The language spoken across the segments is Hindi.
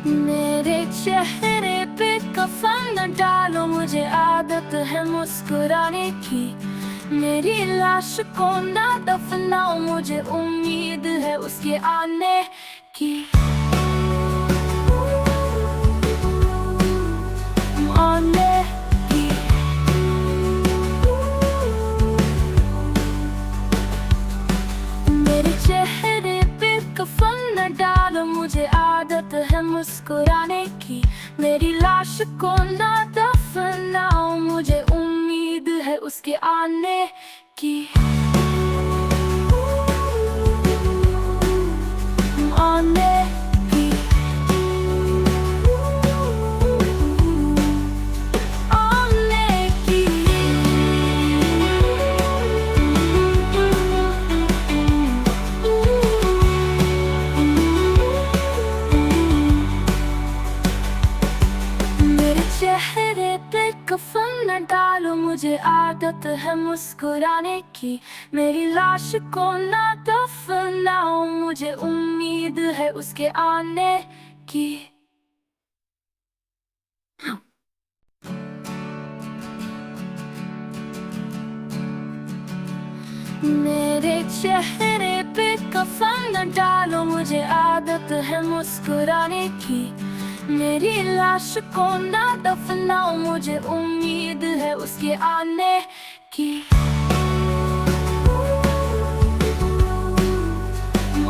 मेरे चेहरे पे कफन न डालो, मुझे आदत है मुस्कुराने की। मेरी लाश को ना दफनाओ, मुझे उम्मीद है उसके आने की। आने की। मेरे चेहरे पे कफन न डालो, मुझे आदत है मुस्कुराने की। मेरी लाश को ना दफनाओ, मुझे उम्मीद है उसके आने की। आने की। आने की। मेरे चेहरे पे कफन न डालो, मुझे आदत है मुस्कुराने की। मेरी लाश को ना दफनाओ, मुझे उम्मीद है उसके आने की। मेरे चेहरे पे कफन न डालो, मुझे आदत है मुस्कुराने की। मेरी लाश को ना दफनाओ, मुझे उम्मीद है उसके आने की।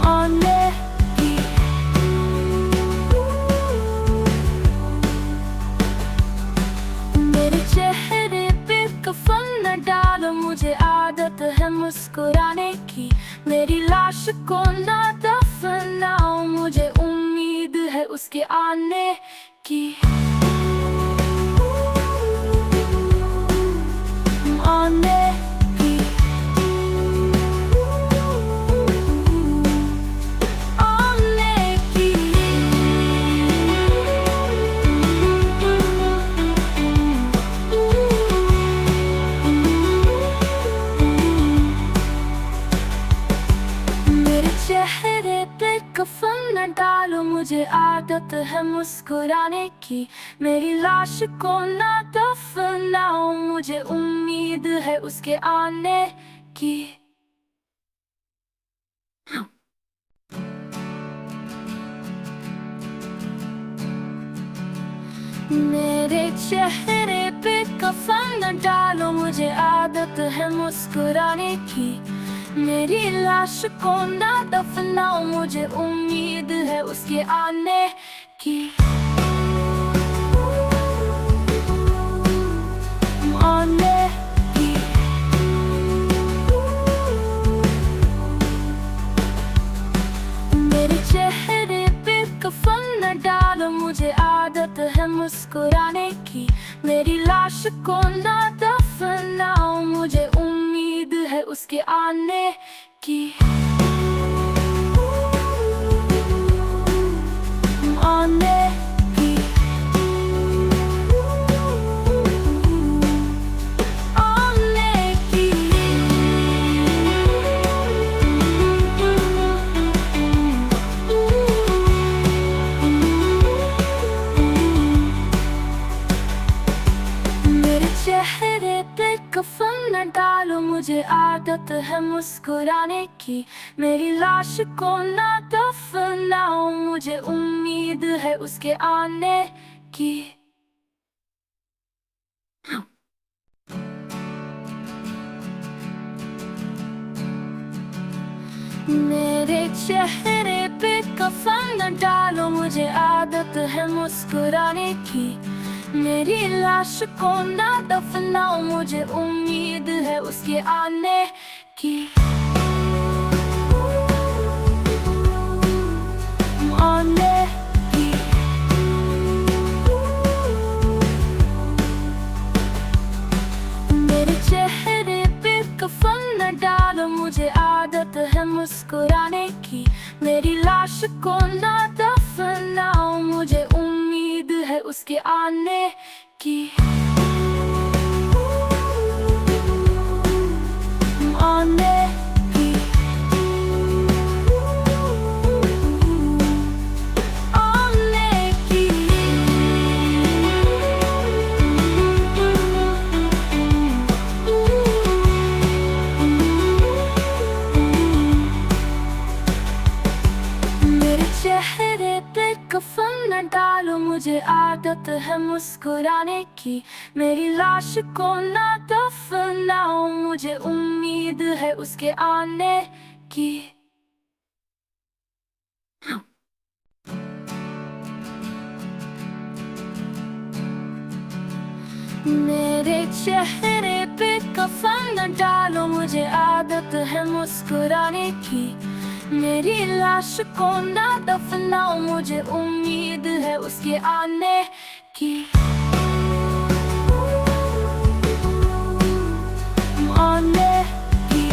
आने की। मेरे चेहरे पे कफन न डालो, मुझे आदत है मुस्कुराने की। मेरी लाश को ना दफनाओ, मुझे उम्मीद है उसके आने की। आने की। आने की। मेरे चेहरे पे कफन न डालो, मुझे आदत है मुस्कुराने की। मेरी लाश को ना दफनाओ, मुझे उम्मीद है उसके आने की। मेरे चेहरे पे कफन न डालो, मुझे आदत है मुस्कुराने की। मेरी लाश को ना दफनाओ, मुझे उम्मीद है उसके आने की। आने की। मेरे चेहरे पे कफन न डालो, मुझे आदत है मुस्कुराने की। मेरी लाश को ना दफनाओ, मुझे उम्मीद है उसके आने की। आने की। आने की। मेरे चेहरे पे कफन न डालो, मुझे आदत है मुस्कुराने की। मेरी लाश को ना दफनाओ, मुझे उम्मीद है उसके आने की। मेरे चेहरे पे कफन न डालो, मुझे आदत है मुस्कुराने की। मेरी लाश को ना दफनाओ, मुझे उम्मीद है उसके आने की। आने की। मेरे चेहरे पे कफन न डालो, मुझे आदत है मुस्कुराने की। मेरी लाश को ना दफनाओ, मुझे उम्मीद है उसके आने की। आने की। आने की। आदत है मुस्कुराने की। मेरी लाश को ना दफनाओ, मुझे उम्मीद है उसके आने की। मेरे चेहरे पे कफन न डालो, मुझे आदत है मुस्कुराने की। मेरी लाश को ना दफनाओ, मुझे उम्मीद है उसके आने की। आने की।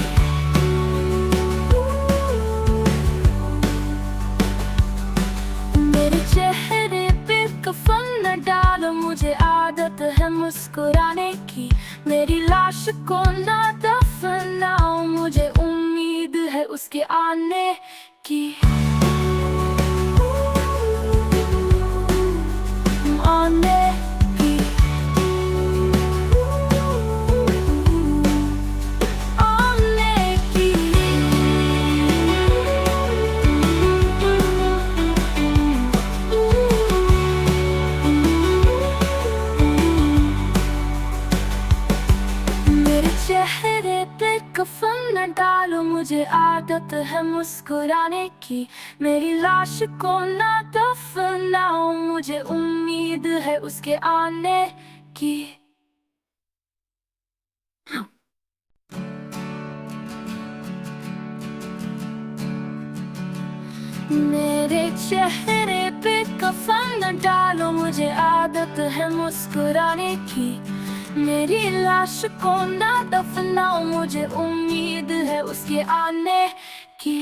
मेरे चेहरे पे कफन न डालो, मुझे आदत है मुस्कुराने की। मेरी लाश को ना दफनाओ, मुझे उम्मीद है उसके आने की। आने की। आने की। चेहरे पे कफन न डालो, मुझे आदत है मुस्कुराने की। मेरी लाश को ना दफनाओ, मुझे उम्मीद है उसके आने की। मेरे चेहरे पे कफन न डालो, मुझे आदत है मुस्कुराने की। मेरी लाश को ना दफनाओ, मुझे उम्मीद है उसके आने की।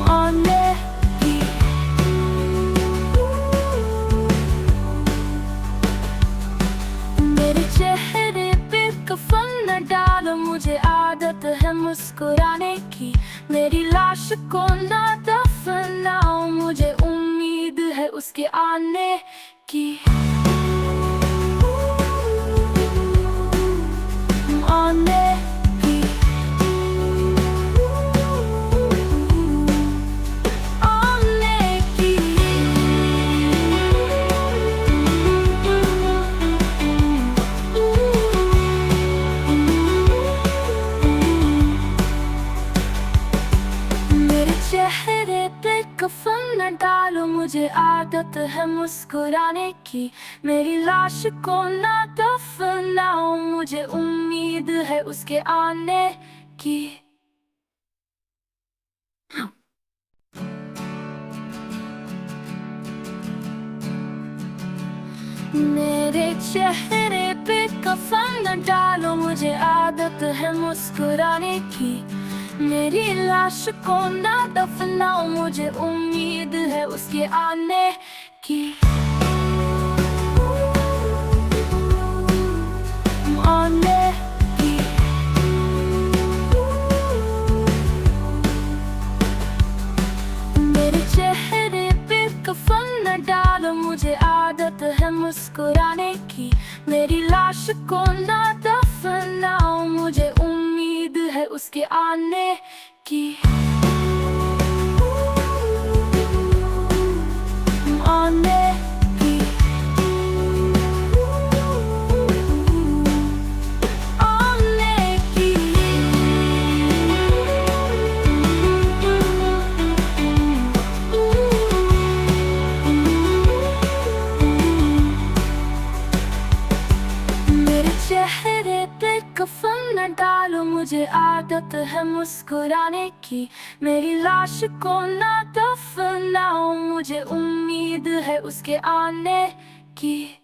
आने की। मेरे चेहरे पे कफन न डालो, मुझे आदत है मुस्कुराने की। मेरी लाश को ना दफनाओ, मुझे उम्मीद है उसके आने की। आने की। आने की। मेरे चेहरे पे कफन न डालो, मुझे आदत है मुस्कुराने की। मेरी लाश को ना दफनाओ, मुझे उम्मीद है उसके आने की। मेरे चेहरे पे कफन न डालो, मुझे आदत है मुस्कुराने की। मेरी लाश को ना दफनाओ, मुझे उम्मीद है उसके आने की। आने की। मेरे चेहरे पे कफन न डालो, मुझे आदत है मुस्कुराने की। मेरी लाश को ना दफनाओ, मुझे उम्मीद है उसके आने की। आने की। आने की। मेरे चेहरे पे कफन न डालो, मुझे आदत है मुस्कुराने की। मेरी लाश को ना दफनाओ, मुझे उम्मीद है उसके आने की।